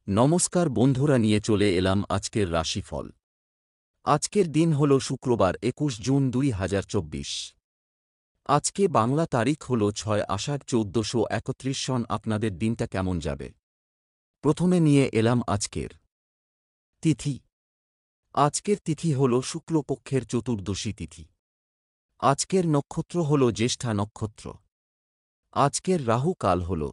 নমস্কার বন্ধুরা, নিয়ে চলে এলাম আজকের রাশিফল। আজকের দিন হল শুক্রবার ২১ জুন ২০২৪। আজকে বাংলা তারিখ হল ৬ আষাঢ় ১৪৩১ সন। আপনাদের দিনটা কেমন যাবে? প্রথমে নিয়ে এলাম আজকের তিথি। আজকের তিথি হল শুক্লপক্ষের চতুর্দশী তিথি। আজকের নক্ষত্র হল জ্যেষ্ঠা নক্ষত্র। আজকের রাহু কাল হল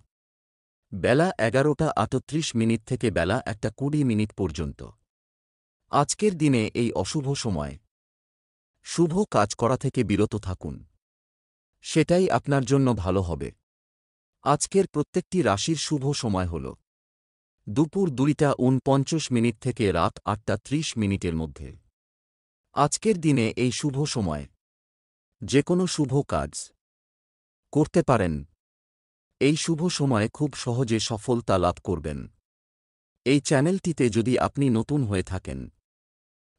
বেলা ১১টা ৩৮ থেকে বেলা ১টা ২০ পর্যন্ত। আজকের দিনে এই অশুভ সময় শুভ কাজ করা থেকে বিরত থাকুন, সেটাই আপনার জন্য ভালো হবে। আজকের প্রত্যেকটি রাশির শুভ সময় হল দুপুর ২টা ৪৯ থেকে রাত ৮টা ৩০ মধ্যে। আজকের দিনে এই শুভ সময় যে কোনো শুভ কাজ করতে পারেন। এই শুভ সময়ে খুব সহজে সফলতা লাভ করবেন। এই চ্যানেলটিতে যদি আপনি নতুন হয়ে থাকেন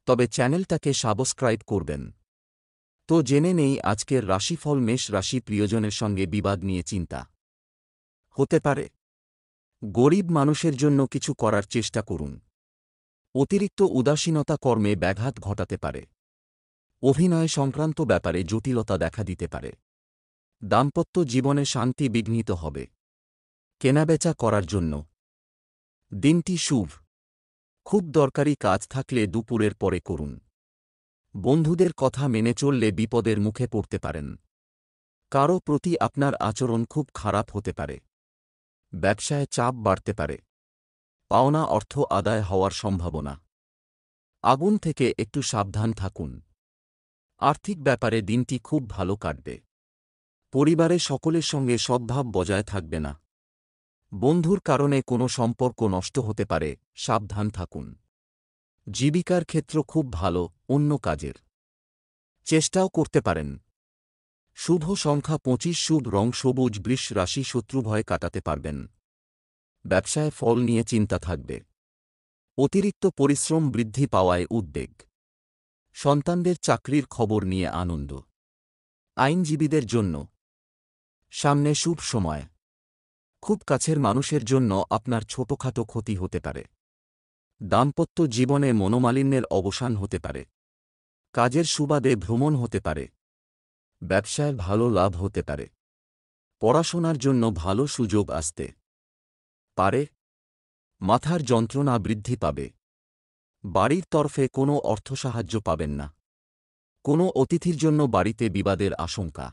তবে চ্যানেলটাকে সাবস্ক্রাইব করবেন। তো জেনে নেই আজকের রাশিফল। মেষ রাশি, প্রিয়জনের সঙ্গে বিবাদ নিয়ে চিন্তা হতে পারে। গরিব মানুষের জন্য কিছু করার চেষ্টা করুন। অতিরিক্ত উদাসীনতা কর্মে ব্যাঘাত ঘটাতে পারে। অভিনয় সংক্রান্ত ব্যাপারে জটিলতা দেখা দিতে পারে। দাম্পত্য জীবনে শান্তি বিঘ্নিত হবে। কেনাবেচা করার জন্য দিনটি শুভ। খুব দরকারি কাজ থাকলে দুপুরের পরে করুন। বন্ধুদের কথা মেনে চললে বিপদের মুখে পড়তে পারেন। কারও প্রতি আপনার আচরণ খুব খারাপ হতে পারে। ব্যবসায় চাপ বাড়তে পারে। পাওনা অর্থ আদায় হওয়ার সম্ভাবনা। আগুন থেকে একটু সাবধান থাকুন। আর্থিক ব্যাপারে দিনটি খুব ভালো কাটবে। পরিবারে সকলের সঙ্গে সদ্ভাব বজায় থাকবে না। বন্ধুর কারণে কোনো সম্পর্ক নষ্ট হতে পারে, সাবধান থাকুন। জীবিকার ক্ষেত্র খুব ভালো, অন্য কাজের চেষ্টাও করতে পারেন। শুভ সংখ্যা ২৫, শুভ রং সবুজ। বৃষ রাশি, শত্রুভয় কাটাতে পারবেন। ব্যবসায় ফল নিয়ে চিন্তা থাকবে। অতিরিক্ত পরিশ্রম বৃদ্ধি পাওয়ায় উদ্বেগ। সন্তানদের চাকরির খবর নিয়ে আনন্দ। আইনজীবীদের জন্য সামনে শুভ সময়। খুব কাছের মানুষের জন্য আপনার ছোটখাটো ক্ষতি হতে পারে। দাম্পত্য জীবনে মনোমালিন্যের অবসান হতে পারে। কাজের সুবাদে ভ্রমণ হতে পারে। ব্যবসায় ভালো লাভ হতে পারে। পড়াশোনার জন্য ভালো সুযোগ আসতে পারে। মাথার যন্ত্রণা বৃদ্ধি পাবে। বাড়ির তরফে কোনো অর্থসাহায্য পাবেন না। কোনো অতিথির জন্য বাড়িতে বিবাদের আশঙ্কা।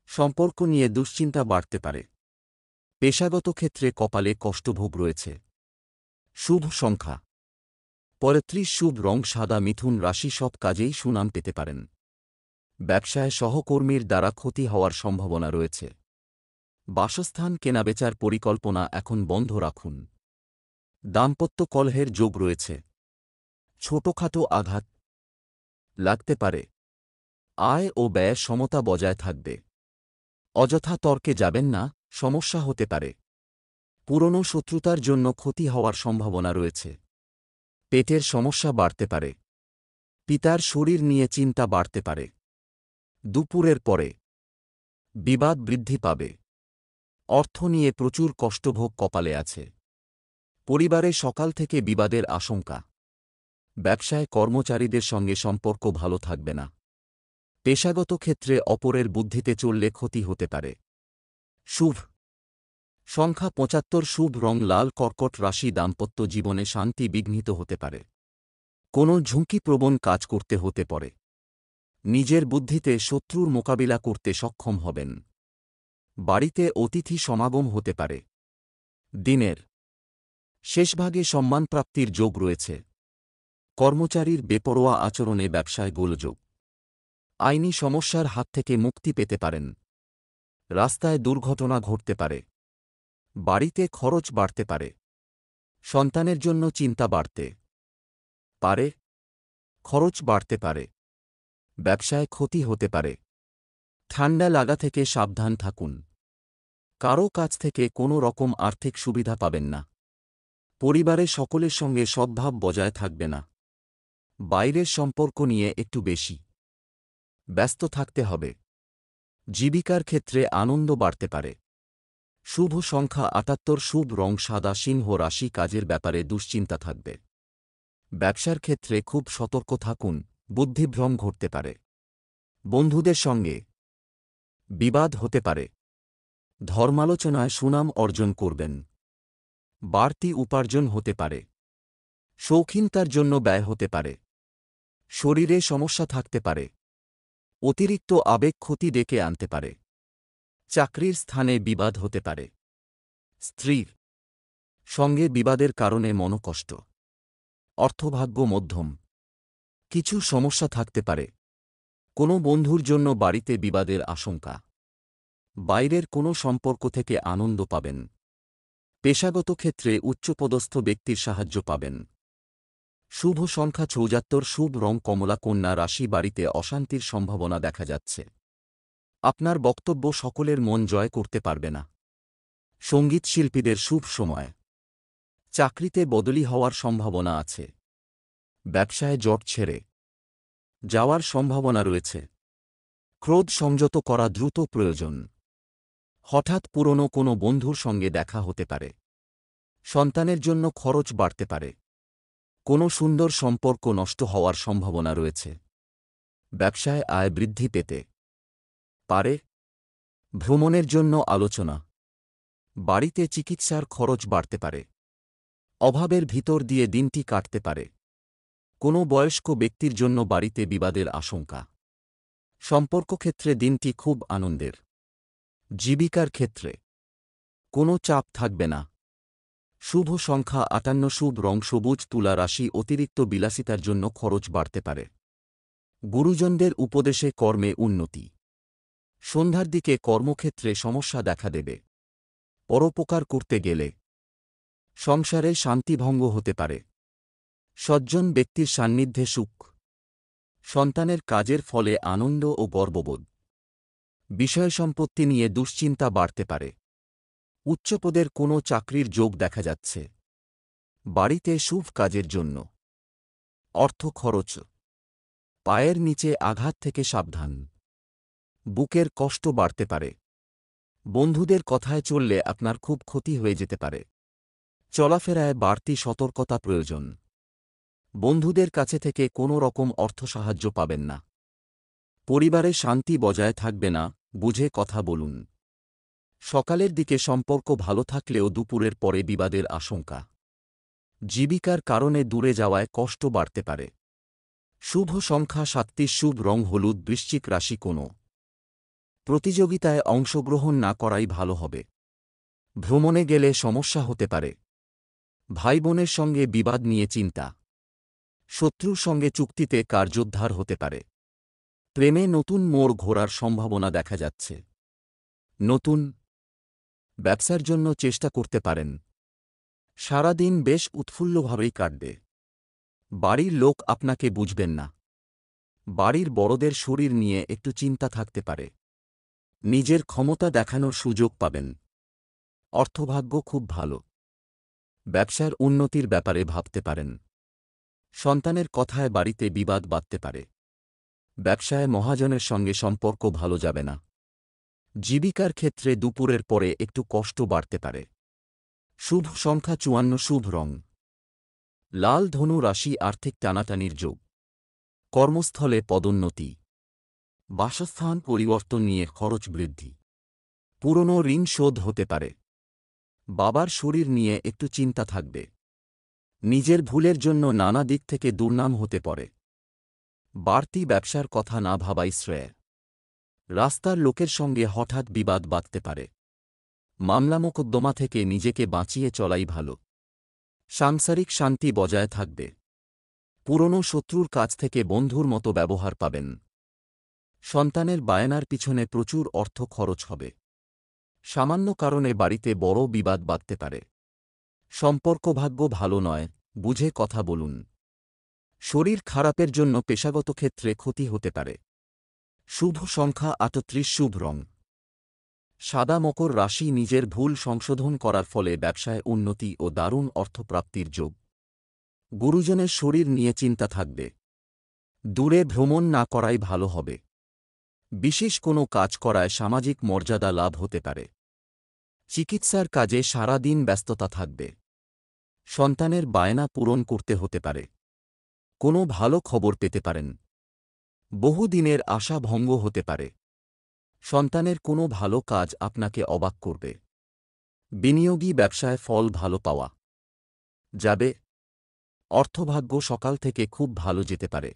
সম্পর্ক নিয়ে দুশ্চিন্তা বাড়তে পারে। পেশাগত ক্ষেত্রে কপালে কষ্টভোগ রয়েছে। শুভ সংখ্যা ৩৫, শুভ রং সাদা। মিথুন রাশি, সব কাজেই সুনাম পেতে পারেন। ব্যবসায় সহকর্মীর দ্বারা ক্ষতি হওয়ার সম্ভাবনা রয়েছে। বাসস্থান কেনাবেচার পরিকল্পনা এখন বন্ধ রাখুন। দাম্পত্য কলহের যোগ রয়েছে। ছোটখাটো আঘাত লাগতে পারে। আয় ও ব্যয় সমতা বজায় থাকবে। অযথা তর্কে যাবেন না, সমস্যা হতে পারে। পুরনো শত্রুতার জন্য ক্ষতি হওয়ার সম্ভাবনা রয়েছে। পেটের সমস্যা বাড়তে পারে। পিতার শরীর নিয়ে চিন্তা বাড়তে পারে। দুপুরের পরে বিবাদ বৃদ্ধি পাবে। অর্থ নিয়ে প্রচুর কষ্টভোগ কপালে আছে। পরিবারে সকাল থেকে বিবাদের আশঙ্কা। ব্যবসায় কর্মচারীদের সঙ্গে সম্পর্ক ভালো থাকবে না। পেশাগত ক্ষেত্রে অপরের বুদ্ধিতে চললে ক্ষতি হতে পারে। শুভ সংখ্যা ৭৫, শুভ রং লাল। কর্কট রাশি, দাম্পত্য জীবনে শান্তি বিঘ্নিত হতে পারে। কোনো ঝুঁকিপ্রবণ কাজ করতে হতে পারে। নিজের বুদ্ধিতে শত্রুর মোকাবিলা করতে সক্ষম হবেন। বাড়িতে অতিথি সমাগম হতে পারে। দিনের শেষভাগে সম্মানপ্রাপ্তির যোগ রয়েছে। কর্মচারীর বেপরোয়া আচরণে ব্যবসায় গোলযোগ। আইনি সমস্যার হাত থেকে মুক্তি পেতে পারেন। রাস্তায় দুর্ঘটনা ঘটতে পারে। বাড়িতে খরচ বাড়তে পারে। সন্তানের জন্য চিন্তা বাড়তে পারে। খরচ বাড়তে পারে। ব্যবসায় ক্ষতি হতে পারে। ঠান্ডা লাগা থেকে সাবধান থাকুন। কারও কাছ থেকে কোনো রকম আর্থিক সুবিধা পাবেন না। পরিবারে সকলের সঙ্গে সদ্ভাব বজায় থাকবে না। বাইরের সম্পর্ক নিয়ে একটু বেশি ব্যস্ত থাকতে হবে। জীবিকার ক্ষেত্রে আনন্দ বাড়তে পারে। শুভ সংখ্যা ৭৮, শুভ রং সাদা। সিংহ রাশি, কাজের ব্যাপারে দুশ্চিন্তা থাকবে। ব্যবসার ক্ষেত্রে খুব সতর্ক থাকুন, বুদ্ধিভ্রম ঘটতে পারে। বন্ধুদের সঙ্গে বিবাদ হতে পারে। ধর্মালোচনায় সুনাম অর্জন করবেন। বাড়তি উপার্জন হতে পারে। শৌখিনতার জন্য ব্যয় হতে পারে। শরীরে সমস্যা থাকতে পারে। অতিরিক্ত আবেগ ক্ষতি ডেকে আনতে পারে। চাকরির স্থানে বিবাদ হতে পারে। স্ত্রীর সঙ্গে বিবাদের কারণে মনোকষ্ট। অর্থভাগ্য মধ্যম। কিছু সমস্যা থাকতে পারে। কোনো বন্ধুর জন্য বাড়িতে বিবাদের আশঙ্কা। বাইরের কোনো সম্পর্ক থেকে আনন্দ পাবেন। পেশাগত ক্ষেত্রে উচ্চপদস্থ ব্যক্তির সাহায্য পাবেন। শুভ সংখ্যা ৭৪, শুভ রং কমলা। কন্যা রাশি, বাড়িতে অশান্তির সম্ভাবনা দেখা যাচ্ছে। আপনার বক্তব্য সকলের মন জয় করতে পারবে না। সঙ্গীত শিল্পীদের শুভ সময়। চাকরিতে বদলি হওয়ার সম্ভাবনা আছে। ব্যবসায় জট ছেড়ে যাওয়ার সম্ভাবনা রয়েছে। ক্রোধ সংযত করা দ্রুত প্রয়োজন। হঠাৎ পুরনো কোনো বন্ধুর সঙ্গে দেখা হতে পারে। সন্তানের জন্য খরচ বাড়তে পারে। কোনো সুন্দর সম্পর্ক নষ্ট হওয়ার সম্ভাবনা রয়েছে। ব্যবসায় আয় বৃদ্ধি পেতে পারে। ভ্রমণের জন্য আলোচনা। বাড়িতে চিকিৎসার খরচ বাড়তে পারে। অভাবের ভিতর দিয়ে দিনটি কাটতে পারে। কোনো বয়স্ক ব্যক্তির জন্য বাড়িতে বিবাদের আশঙ্কা। সম্পর্কক্ষেত্রে দিনটি খুব আনন্দের। জীবিকার ক্ষেত্রে কোনো চাপ থাকবে না। শুভ সংখ্যা ৫৮, শুভ রং সবুজ। তুলা রাশি, অতিরিক্ত বিলাসিতার জন্য খরচ বাড়তে পারে। গুরুজনদের উপদেশে কর্মে উন্নতি। সন্ধ্যার দিকে কর্মক্ষেত্রে সমস্যা দেখা দেবে। পরোপকার করতে গেলে সংসারে শান্তিভঙ্গ হতে পারে। সজ্জন ব্যক্তির সান্নিধ্যে সুখ। সন্তানের কাজের ফলে আনন্দ ও গর্ববোধ। বিষয়সম্পত্তি নিয়ে দুশ্চিন্তা বাড়তে পারে। উচ্চপদের কোনো চাকরির যোগ দেখা যাচ্ছে। বাড়িতে শুভ কাজের জন্য অর্থ খরচ। পায়ের নিচে আঘাত থেকে সাবধান। বুকের কষ্ট বাড়তে পারে। বন্ধুদের কথায় চললে আপনার খুব ক্ষতি হয়ে যেতে পারে। চলাফেরায় বাড়তি সতর্কতা প্রয়োজন। বন্ধুদের কাছে থেকে কোনো রকম অর্থ সাহায্য পাবেন না। পরিবারে শান্তি বজায় থাকবে না, বুঝে কথা বলুন। সকালের দিকে সম্পর্ক ভালো থাকলেও দুপুরের পরে বিবাদের আশঙ্কা। জীবিকার কারণে দূরে যাওয়ায় কষ্ট বাড়তে পারে। শুভ সংখ্যা ৩৭, শুভ রং হলুদ। বৃশ্চিক রাশি, কোনো প্রতিযোগিতায় অংশগ্রহণ না করাই ভালো হবে। ভ্রমণে গেলে সমস্যা হতে পারে। ভাই বোনের সঙ্গে বিবাদ নিয়ে চিন্তা। শত্রুর সঙ্গে চুক্তিতে কার্যোদ্ধার হতে পারে। প্রেমে নতুন মোড় ঘোরার সম্ভাবনা দেখা যাচ্ছে। নতুন ব্যবসার জন্য চেষ্টা করতে পারেন। সারাদিন বেশ উৎফুল্লভাবেই কাটবে। বাড়ির লোক আপনাকে বুঝবেন না। বাড়ির বড়দের শরীর নিয়ে একটু চিন্তা থাকতে পারে। নিজের ক্ষমতা দেখানোর সুযোগ পাবেন। অর্থভাগ্য খুব ভালো। ব্যবসার উন্নতির ব্যাপারে ভাবতে পারেন। সন্তানের কথায় বাড়িতে বিবাদ বাধতে পারে। ব্যবসায় মহাজনের সঙ্গে সম্পর্ক ভালো যাবে না। জীবিকার ক্ষেত্রে দুপুরের পরে একটু কষ্ট বাড়তে পারে। শুভ সংখ্যা ৫৪, শুভ রং লাল। ধনু রাশি, আর্থিক টানাটানির যোগ। কর্মস্থলে পদোন্নতি। বাসস্থান পরিবর্তন নিয়ে খরচ বৃদ্ধি। পুরনো ঋণ শোধ হতে পারে। বাবার শরীর নিয়ে একটু চিন্তা থাকবে। নিজের ভুলের জন্য নানা দিক থেকে দুর্নাম হতে পারে। বাড়তি ব্যবসার কথা না ভাবাই শ্রেয়। রাস্তার লোকের সঙ্গে হঠাৎ বিবাদ বাধতে পারে। মামলা মোকদ্দমা থেকে নিজেকে বাঁচিয়ে চলাই ভালো। সাংসারিক শান্তি বজায় থাকবে। পুরনো শত্রুর কাছ থেকে বন্ধুর মতো ব্যবহার পাবেন। সন্তানের বায়নার পিছনে প্রচুর অর্থ খরচ হবে। সামান্য কারণে বাড়িতে বড় বিবাদ বাধতে পারে। সম্পর্কভাগ্য ভালো নয়, বুঝে কথা বলুন। শরীর খারাপের জন্য পেশাগত ক্ষেত্রে ক্ষতি হতে পারে। শুভ সংখ্যা ৩৮, শুভ রং সাদা। মকর রাশি, নিজের ভুল সংশোধন করার ফলে ব্যবসায় উন্নতি ও দারুণ অর্থপ্রাপ্তির যোগ। গুরুজনের শরীর নিয়ে চিন্তা থাকবে। দূরে ভ্রমণ না করাই ভালো হবে। বিশেষ কোনো কাজ করায় সামাজিক মর্যাদা লাভ হতে পারে। চিকিৎসার কাজে সারা দিন ব্যস্ততা থাকবে। সন্তানের বায়না পূরণ করতে হতে পারে। কোনো ভালো খবর পেতে পারেন। বহুদিনের আশা ভঙ্গ হতে পারে। সন্তানের কোনো ভালো কাজ আপনাকে অবাক করবে। বিনিয়োগী ব্যবসায় ফল ভালো পাওয়া যাবে। অর্থভাগ্য সকাল থেকে খুব ভালো যেতে পারে।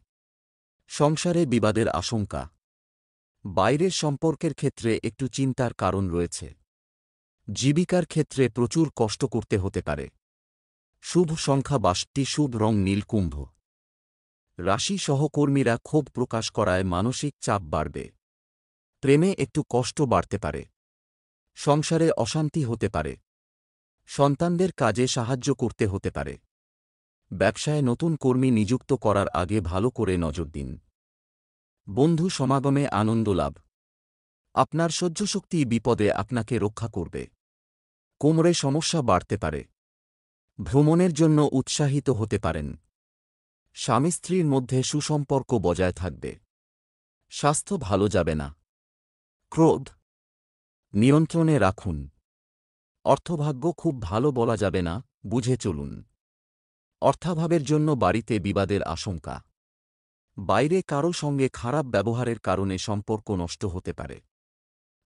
সংসারে বিবাদের আশঙ্কা। বাইরের সম্পর্কের ক্ষেত্রে একটু চিন্তার কারণ রয়েছে। জীবিকার ক্ষেত্রে প্রচুর কষ্ট করতে হতে পারে। শুভ সংখ্যা ৬২, শুভ রং নীল। কুম্ভ রাশি সহকর্মীরা ক্ষোভ প্রকাশ করায় মানসিক চাপ বাড়বে। প্রেমে একটু কষ্ট বাড়তে পারে। সংসারে অশান্তি হতে পারে। সন্তানদের কাজে সাহায্য করতে হতে পারে। ব্যবসায় নতুন কর্মী নিযুক্ত করার আগে ভালো করে নজর দিন। বন্ধু সমাগমে আনন্দ লাভ। আপনার সহ্যশক্তি বিপদে আপনাকে রক্ষা করবে। কোমরে সমস্যা বাড়তে পারে। ভ্রমণের জন্য উৎসাহিত হতে পারেন। স্বামী স্ত্রীর মধ্যে সুসম্পর্ক বজায় থাকবে। স্বাস্থ্য ভালো যাবে না। ক্রোধ নিয়ন্ত্রণে রাখুন। অর্থভাগ্য খুব ভালো বলা যাবে না, বুঝে চলুন। অর্থাভাবের জন্য বাড়িতে বিবাদের আশঙ্কা। বাইরে কারো সঙ্গে খারাপ ব্যবহারের কারণে সম্পর্ক নষ্ট হতে পারে।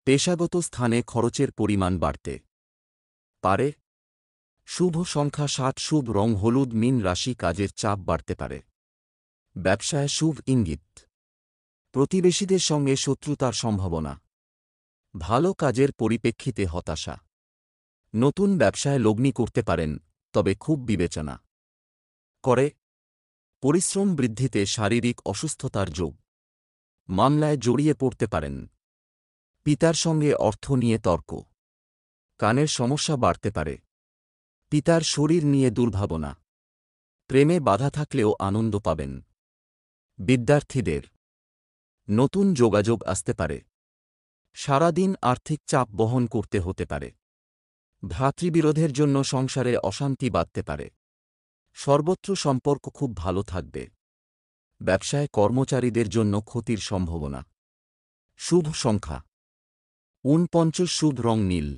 পেশাগত স্থানে খরচের পরিমাণ বাড়তে পারে। শুভ সংখ্যা ৭, শুভ রং হলুদ। মীন রাশি কাজের চাপ বাড়তে পারে। ব্যবসায় শুভ ইঙ্গিত। প্রতিবেশীদের সঙ্গে শত্রুতার সম্ভাবনা। ভালো কাজের পরিপ্রেক্ষিতে হতাশা। নতুন ব্যবসায় লগ্নি করতে পারেন, তবে খুব বিবেচনা করে। পরিশ্রম বৃদ্ধিতে শারীরিক অসুস্থতার যোগ। মামলায় জড়িয়ে পড়তে পারেন। পিতার সঙ্গে অর্থ নিয়ে তর্ক। কানের সমস্যা বাড়তে পারে। পিতার শরীর নিয়ে দুর্ভাবনা। প্রেমে বাধা থাকলেও আনন্দ পাবেন। বিদ্যার্থীদের নতুন যোগাযোগ আসতে পারে। সারাদিন আর্থিক চাপ বহন করতে হতে পারে। ভ্রাতৃবিরোধের জন্য সংসারে অশান্তি বাধতে পারে। সর্বত্র সম্পর্ক খুব ভালো থাকবে। ব্যবসায় কর্মচারীদের জন্য ক্ষতির সম্ভাবনা। শুভ সংখ্যা ৪৯, শুভ রং নীল।